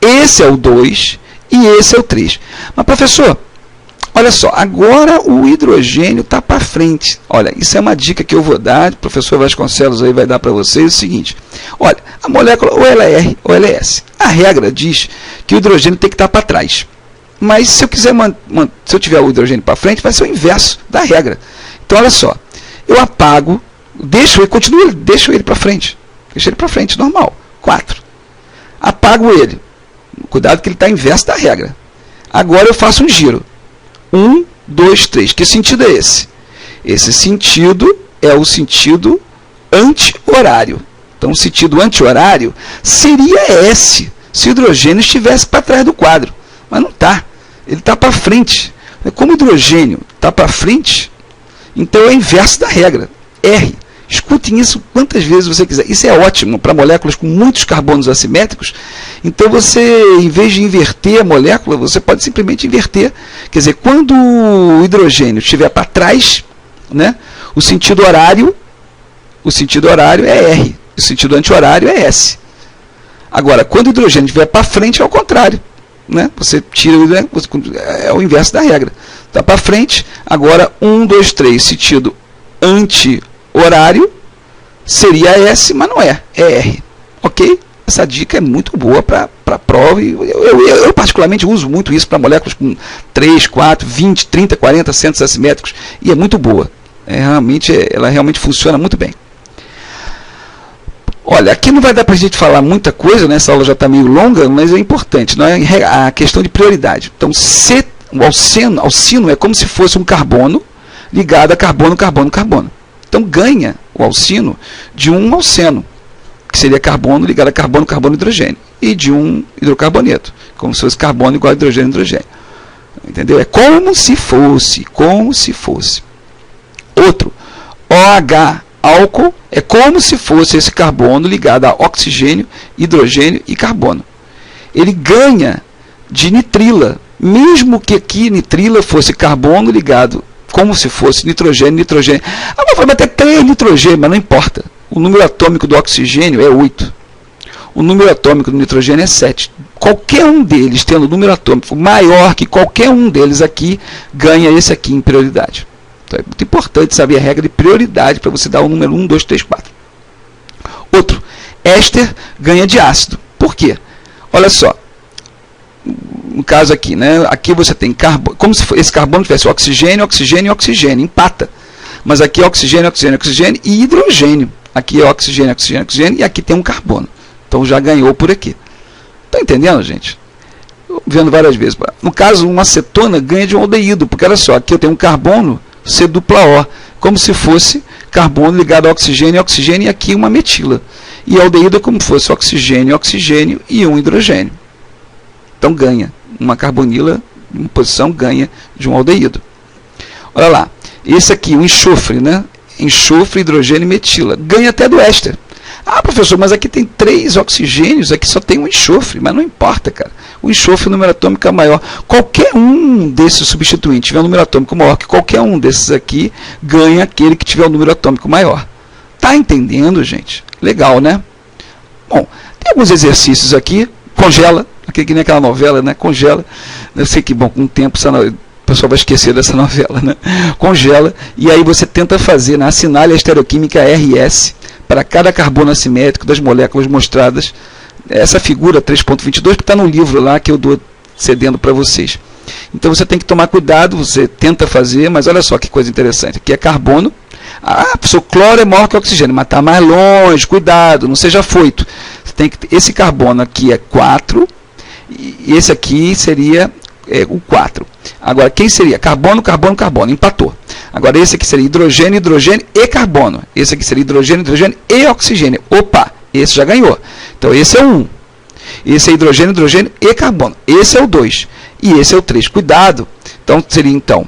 esse é o 2 e esse é o 3. Mas, professor, olha só, agora o hidrogênio está para frente. Olha, isso é uma dica que eu vou dar, o professor Vasconcelos aí vai dar para vocês, o seguinte. Olha, a molécula ou ela é R ou ela é S. A regra diz que o hidrogênio tem que estar para trás. Mas se eu quiser se eu tiver o hidrogênio para frente, vai ser o inverso da regra. Então, olha só, eu apago, deixo ele para frente. Deixo ele para frente, normal. 4. Apago ele. Cuidado que ele está inverso da regra. Agora eu faço um giro. 1, 2, 3. Que sentido é esse? Esse sentido é o sentido anti-horário. Então, o sentido anti-horário seria S, se o hidrogênio estivesse para trás do quadro. Mas não está. Ele está para frente. Como o hidrogênio está para frente, então é o inverso da regra. R. Escutem isso quantas vezes você quiser. Isso é ótimo para moléculas com muitos carbonos assimétricos. Então, você, em vez de inverter a molécula, você pode simplesmente inverter. Quer dizer, quando o hidrogênio estiver para trás, né, o sentido horário é R. O sentido anti-horário é S. Agora, quando o hidrogênio estiver para frente, é o contrário. Né? Você tira é o inverso da regra. Está para frente, agora 1, 2, 3, sentido anti-horário seria S, mas não é, é R. Ok? Essa dica é muito boa para a prova. E eu particularmente uso muito isso para moléculas com 3, 4, 20, 30, 40 centros assimétricos e é muito boa. Ela realmente funciona muito bem. Olha, aqui não vai dar para a gente falar muita coisa, né? Essa aula já está meio longa, mas é importante, não é? A questão de prioridade. Então, o alcino é como se fosse um carbono ligado a carbono, carbono, carbono. Então, ganha o alcino de um alceno, que seria carbono ligado a carbono, carbono, hidrogênio, e de um hidrocarboneto, como se fosse carbono igual a hidrogênio, hidrogênio. Entendeu? É como se fosse. Outro, OH, álcool, é como se fosse esse carbono ligado a oxigênio, hidrogênio e carbono. Ele ganha de nitrila, mesmo que aqui nitrila fosse carbono ligado como se fosse nitrogênio, nitrogênio. Mas até 3 nitrogênio, mas não importa. O número atômico do oxigênio é 8. O número atômico do nitrogênio é 7. Qualquer um deles, tendo o número atômico maior que qualquer um deles aqui, ganha esse aqui em prioridade. Então, é muito importante saber a regra de prioridade para você dar o número 1, 2, 3, 4. Outro, éster ganha de ácido. Por quê? Olha só. No caso aqui, né? Aqui você tem carbono, como se esse carbono tivesse oxigênio, oxigênio e oxigênio. Empata. Mas aqui é oxigênio, oxigênio, oxigênio e hidrogênio. Aqui é oxigênio, oxigênio, oxigênio e aqui tem um carbono. Então já ganhou por aqui. Está entendendo, gente? Vendo várias vezes. No caso, uma acetona ganha de um aldeído, porque olha só, aqui eu tenho um carbono C dupla O, como se fosse carbono ligado a oxigênio, oxigênio e aqui uma metila. E aldeído é como se fosse oxigênio, oxigênio e um hidrogênio. Então ganha. Uma carbonila, uma posição, ganha de um aldeído. Olha lá. Esse aqui, o enxofre, né? Enxofre, hidrogênio e metila. Ganha até do éster. Ah, professor, mas aqui tem 3 oxigênios, aqui só tem um enxofre. Mas não importa, cara. O enxofre, o número atômico é maior. Qualquer um desses substituintes tiver um número atômico maior que qualquer um desses aqui, ganha aquele que tiver um número atômico maior. Tá entendendo, gente? Legal, né? Bom, tem alguns exercícios aqui. Congela. Aqui que nem aquela novela, né? Congela. Eu sei que, bom, com o tempo o pessoal vai esquecer dessa novela, né? Congela. E aí você tenta fazer, né? Assinale a estereoquímica RS para cada carbono assimétrico das moléculas mostradas. Essa figura 3.22 que está no livro lá que eu dou cedendo para vocês. Então você tem que tomar cuidado, você tenta fazer, mas olha só que coisa interessante. Aqui é carbono. Ah, professor, cloro é maior que oxigênio, mas está mais longe, cuidado, não seja afoito. Você tem que, esse carbono aqui é 4, e esse aqui seria o 4. Agora, quem seria? Carbono, carbono, carbono, empatou. Agora, esse aqui seria hidrogênio, hidrogênio e carbono. Esse aqui seria hidrogênio, hidrogênio e oxigênio. Opa, esse já ganhou. Então, esse é 1. Esse é hidrogênio, hidrogênio e carbono. Esse é o 2 e esse é o 3. Cuidado. Então, seria então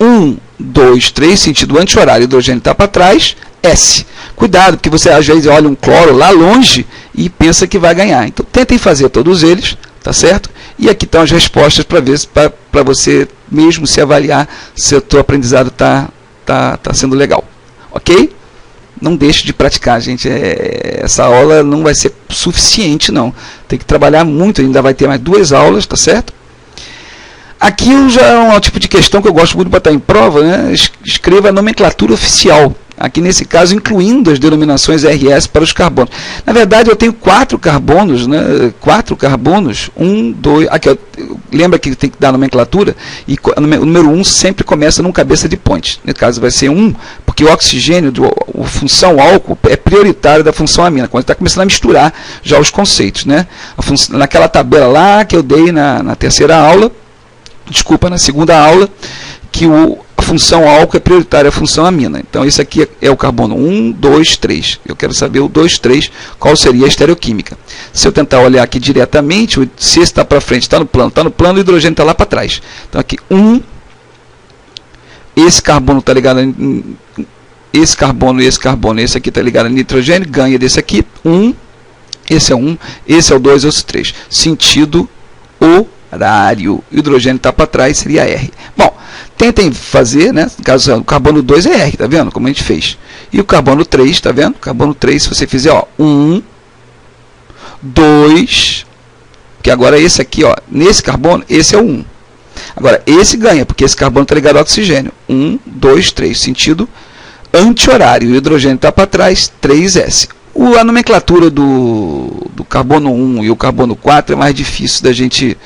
1, 2, 3, sentido anti-horário, hidrogênio está para trás, S. Cuidado, porque você às vezes olha um cloro lá longe e pensa que vai ganhar. Então, tentem fazer todos eles, tá certo? E aqui estão as respostas para você mesmo se avaliar se o seu aprendizado está sendo legal. Ok? Não deixe de praticar, gente. Essa aula não vai ser suficiente, não. Tem que trabalhar muito, ainda vai ter mais 2 aulas, tá certo? Aqui já é um tipo de questão que eu gosto muito de botar em prova, né? Escreva a nomenclatura oficial. Aqui nesse caso, incluindo as denominações RS para os carbonos. Na verdade, eu tenho 4 carbonos, né? 4 carbonos, 1, 2... Aqui, lembra que tem que dar nomenclatura? E o número 1 sempre começa num cabeça de ponte. No caso, vai ser 1, porque o oxigênio, a função álcool, é prioritário da função amina, quando está começando a misturar já os conceitos, né? Naquela tabela lá que eu dei na terceira aula, desculpa, na segunda aula, que a função álcool é prioritária à função amina. Então, esse aqui é o carbono 1, 2, 3. Eu quero saber o 2, 3, qual seria a estereoquímica. Se eu tentar olhar aqui diretamente, se esse está para frente, está no plano, o hidrogênio está lá para trás. Então, aqui 1, esse carbono está ligado esse carbono e esse carbono, esse aqui está ligado a nitrogênio, ganha desse aqui, 1, esse é 1, esse é o 2, esse é o 3. Sentido horário. O hidrogênio está para trás, seria R. Bom, tentem fazer, né? No caso, o carbono 2 é R, tá vendo? Como a gente fez. E o carbono 3, tá vendo? O carbono 3, se você fizer, ó, 1, 2, que agora esse aqui, ó, nesse carbono, esse é o 1. Agora, esse ganha, porque esse carbono está ligado ao oxigênio. 1, 2, 3, sentido anti-horário. O hidrogênio está para trás, 3S. A nomenclatura do carbono 1 e o carbono 4 é mais difícil da gente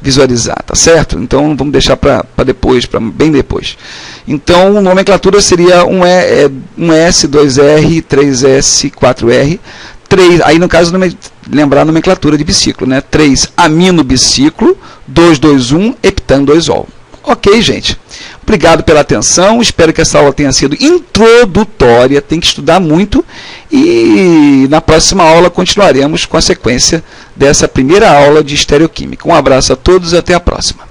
visualizar, tá certo? Então, vamos deixar para depois, bem depois. Então, a nomenclatura seria 1S, 2R, 3S, 4R, 3, aí no caso, lembrar a nomenclatura de biciclo, né? 3 amino biciclo, 2, 2, 1, heptano 2-ol. Ok, gente? Obrigado pela atenção, espero que essa aula tenha sido introdutória, tem que estudar muito e na próxima aula continuaremos com a sequência dessa primeira aula de estereoquímica. Um abraço a todos e até a próxima.